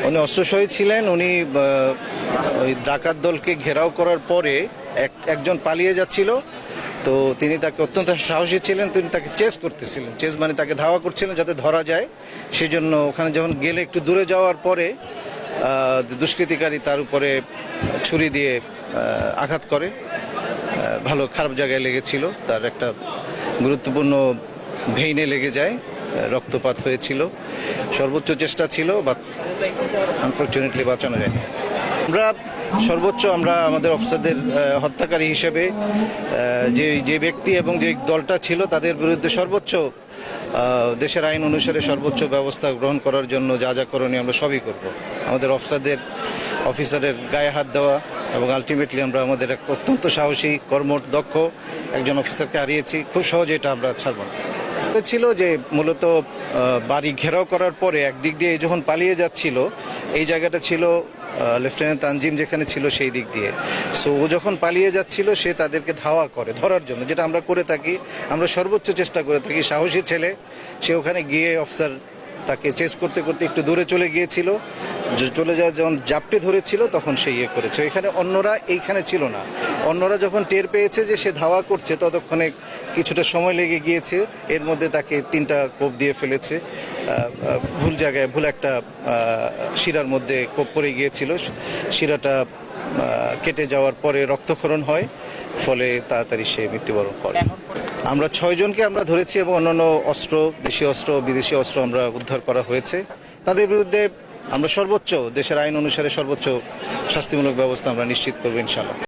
উনি অস্ত্রসহী ছিলেন। উনি ওই ডাকাত দলকে ঘেরাও করার পরে একজন পালিয়ে যাচ্ছিল, তো তিনি তাকে অত্যন্ত সাহসী ছিলেন, তিনি তাকে চেস করতেছিলেন। চেস মানে তাকে ধাওয়া করছিলেন যাতে ধরা যায়। সেই জন্য ওখানে যখন গেলে একটু দূরে যাওয়ার পরে দুষ্কৃতিকারী তার উপরে ছুরি দিয়ে আঘাত করে। ভালো খারাপ জায়গায় লেগেছিল, তার একটা গুরুত্বপূর্ণ ভেইনে লেগে যায়, রক্তপাত হয়েছিল। সর্বোচ্চ চেষ্টা ছিল, বাট আনফর্চুনেটলি বাঁচানো যায়নি। আমরা আমাদের অফিসারদের হত্যাকারী হিসেবে যে ব্যক্তি এবং যে দলটা ছিল তাদের বিরুদ্ধে সর্বোচ্চ দেশের আইন অনুসারে সর্বোচ্চ ব্যবস্থা গ্রহণ করার জন্য যা যা করণীয় আমরা সবই করব। আমাদের অফিসারের গায়ে হাত দেওয়া এবং আলটিমেটলি আমরা আমাদের এক অত্যন্ত সাহসী কর্মঠ দক্ষ একজন অফিসারকে হারিয়েছি। খুব সহজে এটা আমরা ছাড়ব না। ছিল যে মূলত বাড়ি ঘেরাও করার পরে একদিক দিয়ে যখন পালিয়ে যাচ্ছিল, এই জায়গাটা ছিল লেফটেন্যান্ট তানজিম যেখানে ছিল সেই দিক দিয়ে। সো ও যখন পালিয়ে যাচ্ছিল সে তাদেরকে ধাওয়া করে ধরার জন্য, যেটা আমরা করে থাকি, আমরা সর্বোচ্চ চেষ্টা করে থাকি। সাহসী ছেলে, সে ওখানে গিয়ে অফিসার তাকে চেস করতে করতে একটু দূরে চলে গিয়েছিল। চলে যায় যখন জাপটে ধরেছিল তখন সে করেছে। এখানে অন্যরা এইখানে ছিল না। অন্যরা যখন টের পেয়েছে যে সে ধাওয়া করছে ততক্ষণে কিছুটা সময় লেগে গিয়েছে। এর মধ্যে তাকে 3টা কোপ দিয়ে ফেলেছে। ভুল জায়গায় ভুল একটা শিরার মধ্যে কোপ পড়ে গিয়েছিল। শিরাটা কেটে যাওয়ার পরে রক্তক্ষরণ হয়, ফলে তাড়াতাড়ি সে মৃত্যুবরণ করে। আমরা 6 জনকে আমরা ধরেছি এবং অন্যান্য অস্ত্র, দেশীয় অস্ত্র, বিদেশি অস্ত্র আমরা উদ্ধার করা হয়েছে। তাদের বিরুদ্ধে আমরা সর্বোচ্চ দেশের আইন অনুসারে সর্বোচ্চ শাস্তিমূলক ব্যবস্থা আমরা নিশ্চিত করবো ইনশাআল্লাহ।